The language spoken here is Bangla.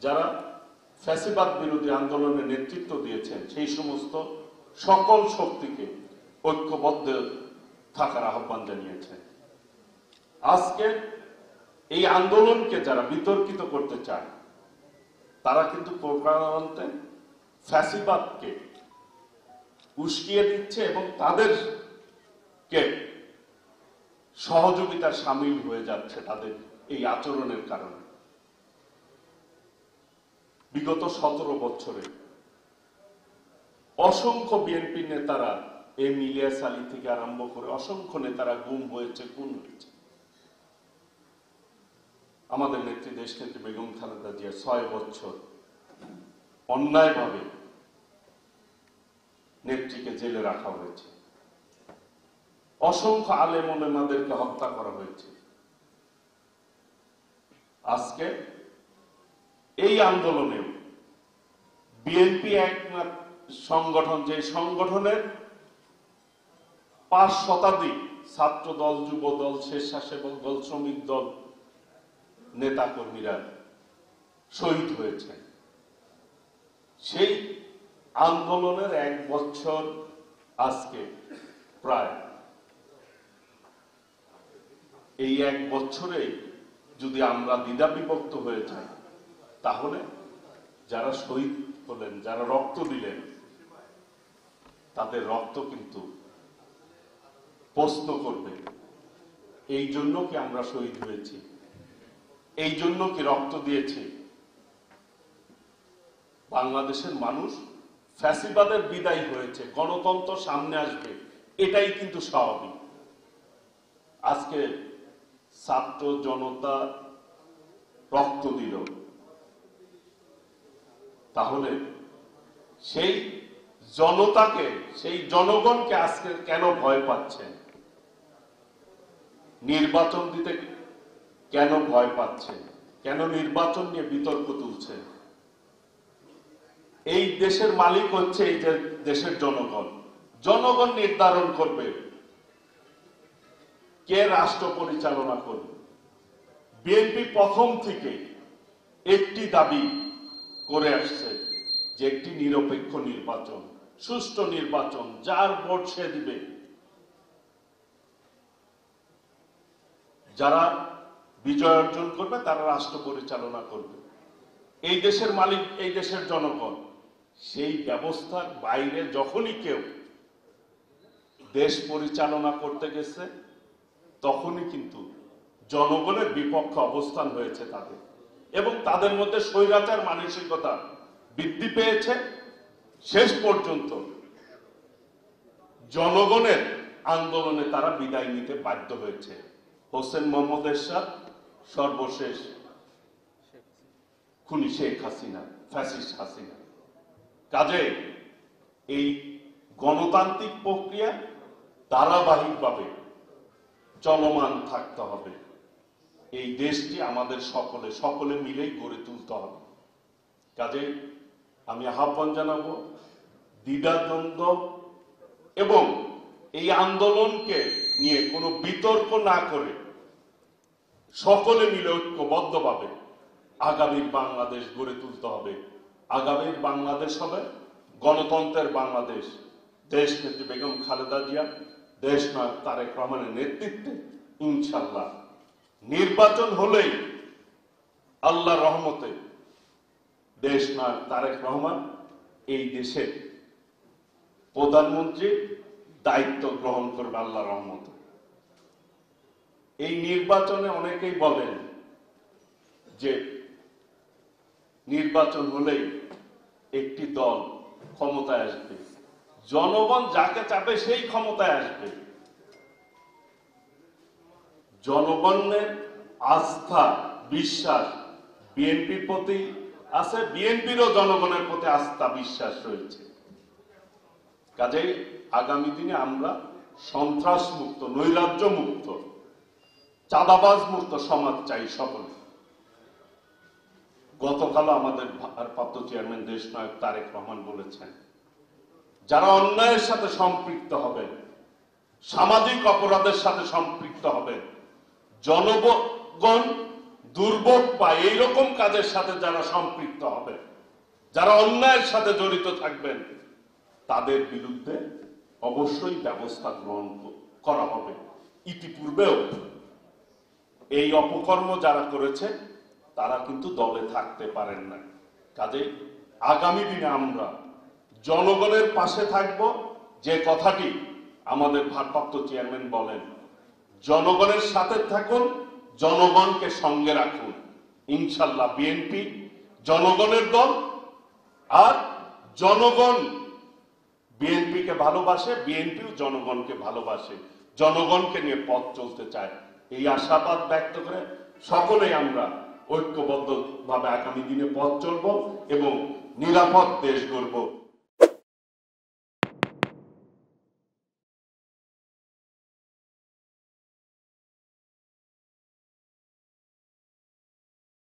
যারা ফ্যাসিবাদ বিরোধী আন্দোলনে নেতৃত্ব দিয়েছেন সেই সমস্ত সকল শক্তিকে ঐক্যবদ্ধ থাকার আহ্বান জানিয়েছেন। আজকে এই আন্দোলনকে যারা বিতর্কিত করতে চায় তারা কিন্তু প্রকারান্তে ফ্যাসিবাদকে উস্কিয়ে দিচ্ছে এবং তাদেরকে সহযোগিতার সামিল হয়ে যাচ্ছে তাদের এই আচরণের কারণে। বিগত 17 বছরে অসংখ্য বিএনপি নেতারা এম ইলিয়াস আলী থেকে আরম্ভ করে অসংখ্য নেতারা গুম হয়েছে, খুন হয়েছে। আমাদের নেত্রী দেশনেত্রী বেগম খালেদা জিয়া 6 বছর অন্যায়ভাবে নেত্রীকে জেলে রাখা হয়েছে। অসংখ্য আলেম ওলামাদেরকে হত্যা করা হয়েছে। আজকে এই আন্দোলনে বিএনপি এক সংগঠন, যে সংগঠনের 5 শতাধিক ছাত্র দল, যুব দল, স্বেচ্ছাসেবক দল, শ্রমিক দল নেতা কর্মীরা শহীদ হয়েছে। সেই আন্দোলনের 1 বছর আজকে প্রায়। এই 1 বছরে যদি আমরা দ্বিধা বিভক্ত হয়ে যাই তাহলে যারা শহীদ হলেন, যারা রক্ত দিলেন, তাদের রক্ত কিন্তু প্রশ্ন করবে এই জন্য কি আমরা শহীদ হয়েছি, এই জন্য কি রক্ত দিয়েছি। বাংলাদেশের মানুষ ফ্যাসিবাদের বিদায় হয়েছে, গণতন্ত্র সামনে আসবে, এটাই কিন্তু স্বাভাবিক। আজকে ছাত্র জনতা রক্ত দিল, তাহলে সেই জনতাকে, সেই জনগণকে আজকে কেন ভয় পাচ্ছেন? নির্বাচন দিতে কেন ভয় পাচ্ছেন? কেন নির্বাচন নিয়ে বিতর্ক তুলছেন? এই দেশের মালিক হচ্ছে এই যে দেশের জনগণ। জনগণ নির্ধারণ করবে কে রাষ্ট্র পরিচালনা করবে। বিএনপি প্রথম থেকে একটি দাবি করে আসছে যে একটি নিরপেক্ষ নির্বাচন, সুষ্ঠু নির্বাচন, যার ভোট সে দিবে, যারা বিজয় অর্জন করবে তারা রাষ্ট্র পরিচালনা করবে। এই দেশের মালিক এই দেশের জনগণ। সেই ব্যবস্থার বাইরে যখনই কেউ দেশ পরিচালনা করতে গেছে তখনই কিন্তু জনগণের বিপক্ষে অবস্থান হয়েছে তাদের, এবং তাদের মধ্যে স্বৈরাচার মানসিকতা বৃদ্ধি পেয়েছে। শেষ পর্যন্ত জনগণের আন্দোলনে তারা বিদায় নিতে বাধ্য হয়েছে। হোসেন মোহাম্মদ এরশাদ, সর্বশেষ খুনি শেখ হাসিনা, ফ্যাসিস্ট হাসিনা। কাজে এই গণতান্ত্রিক প্রক্রিয়া ধারাবাহিকভাবে চলমান থাকতে হবে। এই দেশটি আমাদের সকলে মিলেই গড়ে তুলতে হবে। কাজে আমি আহ্বান জানাবো দ্বিধাদ্বন্দ্ব এবং এই আন্দোলনকে নিয়ে কোনো বিতর্ক না করে সকলে মিলে ঐক্যবদ্ধভাবে আগামীর বাংলাদেশ গড়ে তুলতে হবে। আগামীর বাংলাদেশ হবে গণতন্ত্রের বাংলাদেশ। দেশনেত্রী বেগম খালেদা জিয়া, দেশনায়ক তারেক রহমানের নেতৃত্বে ইনশাআল্লাহ নির্বাচন হলেই আল্লাহর রহমতে দেশনায়ক তারেক রহমান এই দেশের প্রধানমন্ত্রীর দায়িত্ব গ্রহণ করবে আল্লাহর রহমতে। এই নির্বাচনে অনেকেই বলেন যে নির্বাচন হলেই একটি দল ক্ষমতায় আসবে, জনগণ যাকে চাবে সেই ক্ষমতায় আসবে। জনগণের আস্থা, বিশ্বাস বিএনপির প্রতি আছে, বিএনপিরও জনগণের প্রতি আস্থা বিশ্বাস রয়েছে। কাজেই আগামী দিনে আমরা সন্ত্রাস মুক্ত, নৈরাজ্য মুক্ত, চাঁদাবাজ মুক্ত সমাজ চাই সকলে। গতকাল আমাদের ভারপ্রাপ্ত চেয়ারম্যান দেশনায়ক তারেক রহমান বলেছেন, যারা অন্যায়ের সাথে সম্পৃক্ত হবেন, সামাজিক অপরাধের সাথে সম্পৃক্ত হবেন, জনগণ দুর্ভোগ পায় এইরকম কাজের সাথে যারা সম্পৃক্ত হবে, যারা অন্যায়ের সাথে জড়িত থাকবেন, তাদের বিরুদ্ধে অবশ্যই ব্যবস্থা গ্রহণ করা হবে। ইতিপূর্বেও এই অপকর্ম যারা করেছে তারা কিন্তু দলে থাকতে পারেন না। কাজে আগামী দিনে আমরা জনগণের পাশে থাকব, যে কথাটি আমাদের ভারপ্রাপ্ত চেয়ারম্যান বলেন, জনগণের সাথে থাকুন, জনগণকে সঙ্গে রাখুন। ইনশাল্লাহ বিএনপি জনগণের দল, আর জনগণ বিএনপিকে ভালোবাসে, বিএনপিও জনগণকে ভালোবাসে, জনগণকে নিয়ে পথ চলতে চায়। এই আশাবাদ ব্যক্ত করে সকলেই আমরা ঐক্যবদ্ধভাবে আগামী দিনে পথ চলব এবং নিরাপদ দেশ গড়ব।